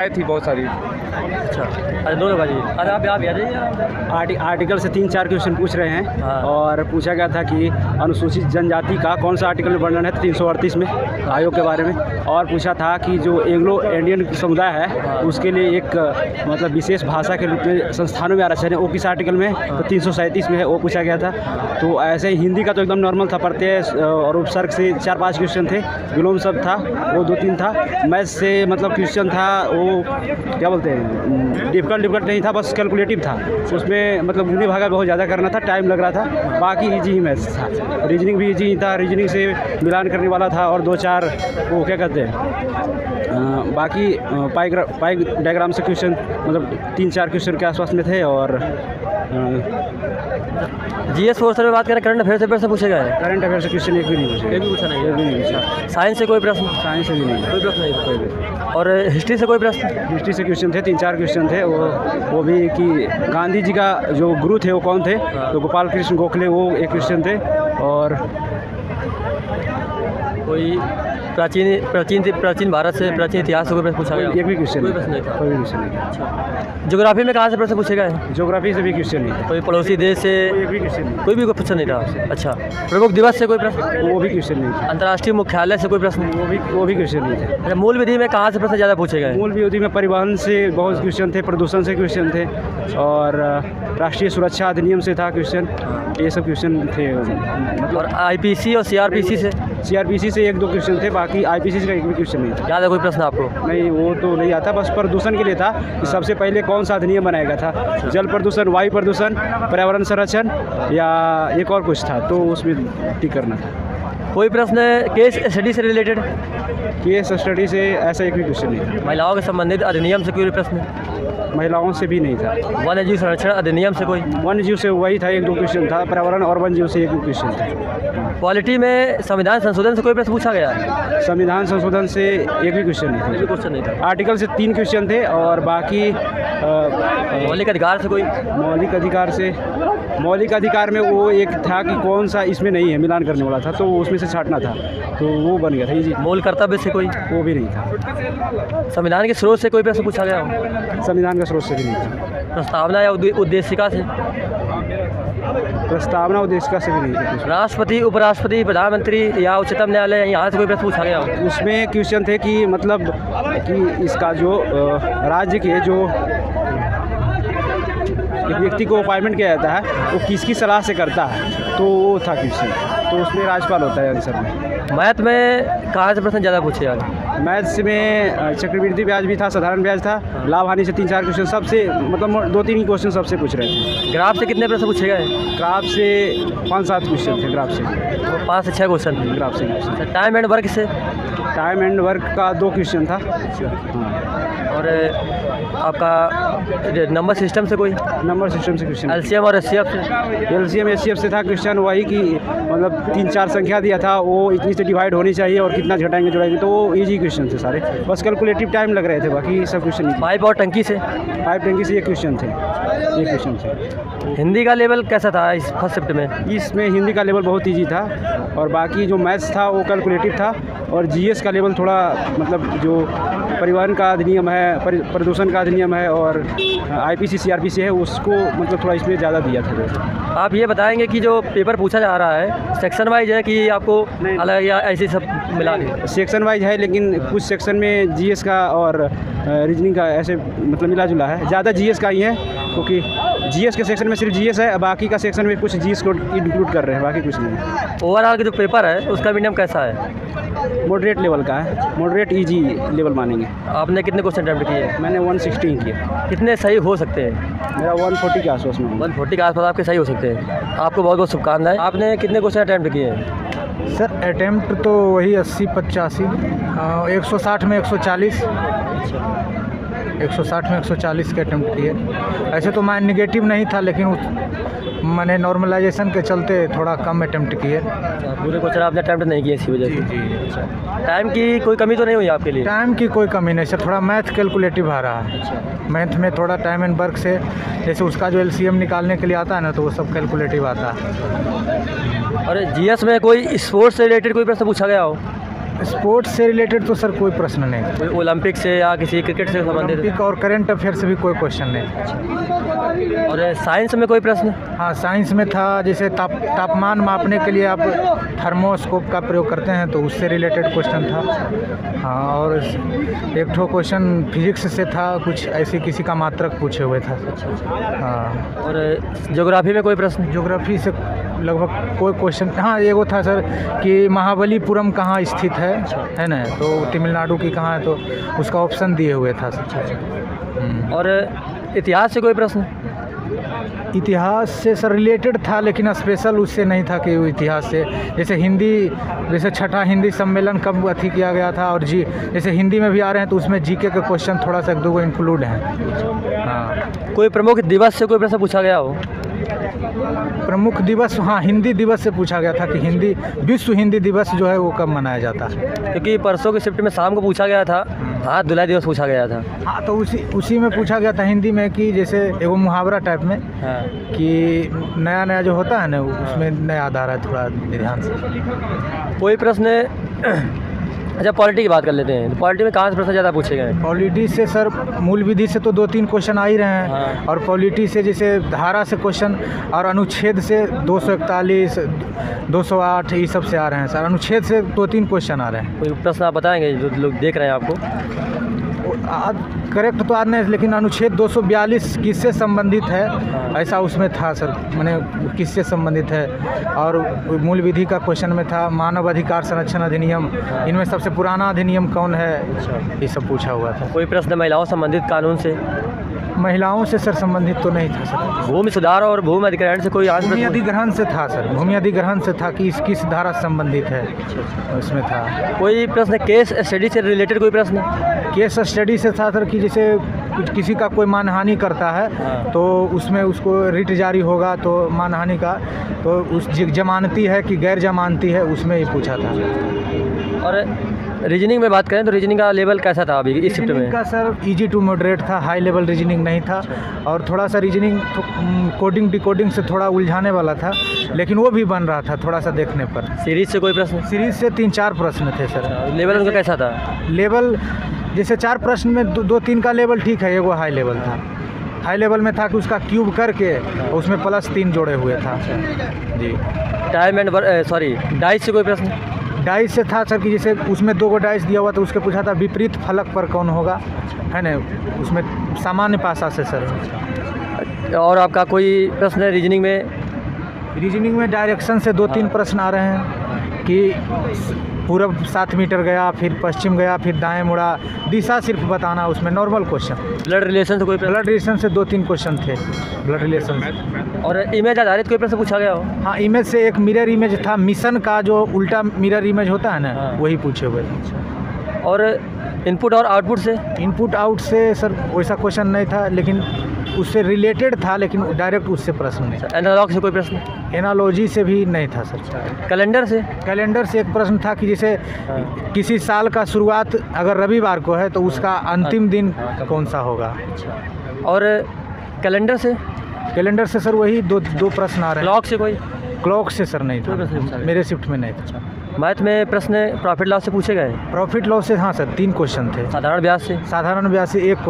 आई थी बहुत सारी। अच्छा, अरे दोनों बाजी, अरे आप आ जाइए। आर्टिकल से 3-4 क्वेश्चन पूछ रहे हैं। हाँ। और पूछा गया था कि अनुसूचित जनजाति का कौन सा आर्टिकल में वर्णन है 338 में आयोग के बारे में। और पूछा था कि जो एंग्लो इंडियन समुदाय है उसके लिए एक मतलब विशेष भाषा के रूप में संस्थानों में आरक्षण है, वो किस आर्टिकल में है, तो 337 में है, वो पूछा गया था। तो ऐसे ही हिंदी का तो एकदम नॉर्मल था, प्रत्यय और उपसर्ग से 4-5 क्वेश्चन थे। विलोम शब्द था वो 2-3 था। मैथ से मतलब क्वेश्चन था वो क्या बोलते हैं, डिफिकल्ट नहीं था, बस कैलकुलेटिव था। उसमें मतलब गुणे भागा बहुत ज़्यादा करना था, टाइम लग रहा था। बाकी इजी ही मैथ्स था। रीजनिंग भी इजी ही था, रीजनिंग से मिलान करने वाला था। और 2-4 वो क्या कहते हैं बाकी पाई डायग्राम से क्वेश्चन मतलब 3-4 क्वेश्चन के आसपास में थे। और जीएस फोर्स में बात करें, करंट अफेयर से प्रश्न पूछे गए। करंट अफेयर से क्वेश्चन एक भी नहीं पूछा, एक भी पूछा नहीं, एक भी नहीं पूछा। साइंस से कोई प्रश्न? साइंस से भी नहीं, कोई प्रश्न नहीं, कोई भी। और हिस्ट्री से कोई प्रश्न? हिस्ट्री से क्वेश्चन थे, 3-4 क्वेश्चन थे। वो भी कि गांधी जी का जो गुरु थे वो कौन थे, तो गोपाल कृष्ण गोखले, वो एक क्वेश्चन थे। और कोई प्राचीन भारत से, प्राचीन इतिहास से कोई प्रश्न पूछा गया? एक भी क्वेश्चन कोई प्रश्न नहीं था। कोई भी क्वेश्चन नहीं था। ज्योग्राफी में कहाँ से प्रश्न पूछे गए? ज्योग्राफी से भी क्वेश्चन नहीं था। कोई पड़ोसी देश से? एक भी क्वेश्चन नहीं, कोई भी प्रश्न नहीं था। अच्छा, प्रमुख दिवस से कोई प्रश्न? वो भी क्वेश्चन नहीं था। अंतर्राष्ट्रीय मुख्यालय से कोई प्रश्न? वो भी क्वेश्चन नहीं थे। अच्छा, मूल विधि में कहाँ से प्रश्न ज़्यादा पूछे गए? मूल विधि में परिवहन से बहुत क्वेश्चन थे, प्रदूषण से क्वेश्चन थे, और राष्ट्रीय सुरक्षा अधिनियम से था क्वेश्चन। ये सब क्वेश्चन थे। और आईपीसी और सीआरपीसी से? सीआरपीसी से 1-2 क्वेश्चन थे, बाकी आईपीसी का एक भी क्वेश्चन नहीं था। याद है कोई प्रश्न आपको? नहीं, वो तो नहीं आता। बस प्रदूषण के लिए था कि सबसे पहले कौन सा अधिनियम बनाया गया था, जल प्रदूषण, वायु प्रदूषण, पर्यावरण संरक्षण, या एक और कुछ था, तो उसमें टिक करना था। कोई प्रश्न केस स्टडी से रिलेटेड? केस स्टडी से ऐसा एक भी क्वेश्चन नहीं था। महिलाओं के संबंधित अधिनियम से कोई प्रश्न? महिलाओं से भी नहीं था। वन्य जीव संरक्षण अधिनियम से कोई? वन्य जीव से वही था, 1-2 क्वेश्चन था। पर्यावरण और वन्य जीव से एक भी क्वेश्चन था। पॉलिटी में संविधान संशोधन से कोई प्रश्न पूछा गया? संविधान संशोधन से एक भी क्वेश्चन नहीं कोई क्वेश्चन नहीं था। था। आर्टिकल से 3 क्वेश्चन थे, और बाकी मौलिक अधिकार से कोई? मौलिक अधिकार में वो एक था कि कौन सा इसमें नहीं है, मिलान करने वाला था, तो उसमें से छांटना था, तो वो बन गया था इजी। मूल कर्तव्य से कोई? वो भी नहीं था। संविधान के स्रोत से कोई प्रश्न पूछा गया हो? संविधान का स्रोत से भी नहीं था। प्रस्तावना या उद्देशिका से? प्रस्तावना उद्देशिका से भी नहीं था। राष्ट्रपति, उपराष्ट्रपति, प्रधानमंत्री या उच्चतम न्यायालय, यहाँ से कोई प्रश्न पूछा गया हो? उसमें क्वेश्चन थे कि मतलब कि इसका जो राज्य के जो एक व्यक्ति को अपॉइंटमेंट किया जाता है वो किसकी सलाह से करता है, तो वो था क्वेश्चन। तो उसमें राज्यपाल होता है आंसर में। मैथ में कहाँ से प्रश्न ज़्यादा पूछे जाते? मैथ्स में चक्रवृद्धि ब्याज भी था, साधारण ब्याज था, लाभ हानि से 3-4 क्वेश्चन, सबसे मतलब 2-3 ही क्वेश्चन सबसे पूछ रहे थे। ग्राफ से कितने प्रश्न पूछे गए? ग्राफ से 5-7 क्वेश्चन थे। ग्राफ से 5 से 6 क्वेश्चन थे। ग्राफ से टाइम एंड वर्क से? टाइम एंड वर्क का 2 क्वेश्चन था। और आपका नंबर सिस्टम से कोई? नंबर सिस्टम से क्वेश्चन। एलसीएम और एचसीएफ से? एलसीएम एचसीएफ से था क्वेश्चन, वही कि मतलब 3-4 संख्या दिया था, वो इतनी से डिवाइड होनी चाहिए और कितना घटाएंगे जोड़ेंगे, तो वो इजी क्वेश्चन थे सारे। बस कैलकुलेटिव टाइम लग रहे थे, बाकी सब क्वेश्चन नहीं। पाइप और टंकी से? पाइप टंकी से एक क्वेश्चन थे। हिंदी का लेवल कैसा था इस फर्स्ट शिफ्ट में? इसमें हिंदी का लेवल बहुत इजी था, और बाकी जो मैथ्स था वो कैलकुलेटिव था, और जीएस का लेवल थोड़ा मतलब जो परिवहन का अधिनियम है, प्रदूषण का अधिनियम है, और आईपीसी सीआरपीसी है, उसको मतलब थोड़ा इसमें ज़्यादा दिया था। आप ये बताएंगे कि जो पेपर पूछा जा रहा है सेक्शन वाइज है कि आपको अलग या ऐसे सब मिला के? सेक्शन वाइज है, लेकिन कुछ सेक्शन में जीएस का और रीजनिंग का ऐसे मतलब मिला जुला है। ज़्यादा जीएस का ही है, क्योंकि जीएस के सेक्शन में सिर्फ जीएस है, बाकी का सेक्शन में कुछ जीएस को इंक्लूड कर रहे हैं, बाकी कुछ नहीं। ओवरऑल का जो पेपर है उसका मीडियम कैसा है? मॉडरेट लेवल का है, मॉडरेट इजी लेवल मानेंगे। आपने कितने क्वेश्चन अटेम्प्ट किए? मैंने 116 किया। कितने सही हो सकते हैं? मेरा 140 के आसपास में। 140 के आसपास आपके सही हो सकते हैं। आपको बहुत बहुत शुभकामनाएं। आपने कितने क्वेश्चन अटेम्प्ट किए हैं? सर अटेम्प्ट तो वही 80-85, 160 में 140, 160 में 140 के अटेम्प्ट किए। ऐसे तो मैं निगेटिव नहीं था, लेकिन मैंने नॉर्मलाइजेशन के चलते थोड़ा कम अटेम्प्ट किए। पूरे क्वेश्चन आपने अटेम्प्ट नहीं किए इसी वजह से? टाइम की कोई कमी तो नहीं हुई आपके लिए? टाइम की कोई कमी नहीं सर, थोड़ा मैथ कैलकुलेटिव आ रहा है। मैथ में थोड़ा टाइम एंड वर्क से, जैसे उसका जो एलसीएम निकालने के लिए आता है ना, तो वो सब कैलकुलेटिव आता है। और जीएस में कोई स्पोर्ट्स से रिलेटेड कोई प्रश्न पूछा गया हो? स्पोर्ट्स से रिलेटेड तो सर कोई प्रश्न नहीं। कोई ओलंपिक से या किसी क्रिकेट से संबंधित? ओलंपिक और करंट अफेयर से भी कोई क्वेश्चन नहीं। और साइंस में कोई प्रश्न? हाँ, साइंस में था, जैसे तापमान मापने के लिए आप थर्मोस्कोप का प्रयोग करते हैं, तो उससे रिलेटेड क्वेश्चन था। हाँ, और एक ठो क्वेश्चन फिजिक्स से था, कुछ ऐसे किसी का मात्रक पूछे हुए था। हाँ, और ज्योग्राफी में कोई प्रश्न? ज्योग्राफी से लगभग कोई क्वेश्चन, हाँ एगो था सर कि महाबलीपुरम कहाँ स्थित है ना, तो तमिलनाडु की कहाँ है, तो उसका ऑप्शन दिए हुए था सर। और इतिहास से कोई प्रश्न? इतिहास से सर रिलेटेड था, लेकिन स्पेशल उससे नहीं था कि वो इतिहास से, जैसे हिंदी, जैसे छठा हिंदी सम्मेलन कब अथी किया गया था, और जैसे हिंदी में भी आ रहे हैं तो उसमें जीके के क्वेश्चन थोड़ा सा एक दो इंक्लूड हैं। हाँ, कोई प्रमुख दिवस से कोई प्रश्न पूछा गया हो? प्रमुख दिवस, हाँ हिंदी दिवस से पूछा गया था कि हिंदी, विश्व हिंदी दिवस जो है वो कब मनाया जाता है। क्योंकि परसों की शिफ्ट में शाम को पूछा गया था, हाथ धुलाई दिवस पूछा गया था। हाँ, तो उसी में पूछा गया था हिंदी में कि जैसे एगो मुहावरा टाइप में, हाँ। कि नया नया जो होता है ना, उसमें नया याद आ रहा है थोड़ा ध्यान से। कोई प्रश्न? अच्छा, पॉलिटी की बात कर लेते हैं। पॉलिटी में कहाँ से प्रश्न ज़्यादा पूछे गए? पॉलिटी से सर मूल विधि से तो 2-3 क्वेश्चन आ ही रहे हैं। हाँ। और पॉलिटी से जैसे धारा से क्वेश्चन, और अनुच्छेद से 241, 208 ये सब से आ रहे हैं सर। अनुच्छेद से 2-3 क्वेश्चन आ रहे हैं। कोई प्रश्न आप बताएंगे जो लोग देख रहे हैं आपको? करेक्ट तो आज नहीं, लेकिन अनुच्छेद 242 किससे संबंधित है, ऐसा उसमें था सर, माने किससे संबंधित है। और मूल विधि का क्वेश्चन में था मानव अधिकार संरक्षण अधिनियम, इनमें सबसे पुराना अधिनियम कौन है, ये सब पूछा हुआ था। कोई प्रश्न महिलाओं संबंधित कानून से? महिलाओं से सर संबंधित तो नहीं था सर। भूमि सुधार और भूमि अधिग्रहण से कोई आज भूमि अधिग्रहण से था सर, भूमि अधिग्रहण से था कि किस धारा से संबंधित है, उसमें था। कोई प्रश्न केस स्टडी से रिलेटेड? कोई प्रश्न केस स्टडी से था सर कि जैसे किसी का कोई मानहानि करता है, हाँ। तो उसमें उसको रिट जारी होगा, तो मानहानि का तो उस जमानती है कि गैर जमानती है, उसमें ही पूछा था। और रीजनिंग में बात करें तो रीजनिंग का लेवल कैसा था अभी इस शिफ्ट में? का सर इजी टू मॉडरेट था, हाई लेवल रीजनिंग नहीं था। और थोड़ा सा रीजनिंग कोडिंग डिकोडिंग से थोड़ा उलझाने वाला था, लेकिन वो भी बन रहा था थोड़ा सा देखने पर। सीरीज से कोई प्रश्न? सीरीज से 3-4 प्रश्न थे सर। लेवल उनका कैसा था? लेवल जैसे 4 प्रश्न में 2-3 का लेवल ठीक है, एगो हाई लेवल था। हाई लेवल में था कि उसका क्यूब करके उसमें +3 जोड़े हुए था जी। टाइम एंड डाइस से कोई प्रश्न? डाइस से था सर कि जैसे उसमें 2 डाइस दिया हुआ, तो उसके पूछा था विपरीत फलक पर कौन होगा, है ना, उसमें सामान्य भाषा से सर। और आपका कोई प्रश्न है रीजनिंग में? रीजनिंग में डायरेक्शन से 2-3 प्रश्न आ रहे हैं कि पूरब 7 मीटर गया, फिर पश्चिम गया, फिर दाएं मुड़ा, दिशा सिर्फ बताना, उसमें नॉर्मल क्वेश्चन। ब्लड रिलेशन से कोई प्रश्न? ब्लड रिलेशन से 2-3 क्वेश्चन थे, ब्लड रिलेशन से। और इमेज आधारित कोई प्रश्न पूछा गया हो? हाँ, इमेज से एक मिरर इमेज था, मिशन का जो उल्टा मिरर इमेज होता है ना, हाँ। वही पूछे हुए थे। और इनपुट और आउटपुट से? इनपुट आउट से सर वैसा क्वेश्चन नहीं था, लेकिन उससे रिलेटेड था, लेकिन डायरेक्ट उससे प्रश्न नहीं। एनालॉग से कोई प्रश्न? एनालॉजी से भी नहीं था सर। कैलेंडर से? कैलेंडर से एक प्रश्न था कि जैसे किसी साल का शुरुआत अगर रविवार को है, तो उसका अंतिम दिन कौन सा होगा। और कैलेंडर से? कैलेंडर से सर वही दो प्रश्न आ रहे हैं। क्लॉक से कोई? क्लॉक से सर नहीं कोई प्रश्न नहीं था, पूछा मेरे शिफ्ट में नहीं था। मैथ में प्रश्न प्रॉफिट लॉस से पूछे गए? प्रॉफिट लॉस से हाँ सर 3 क्वेश्चन थे। साधारण ब्याज से? साधारण ब्याज से 1 क्वेश्चन।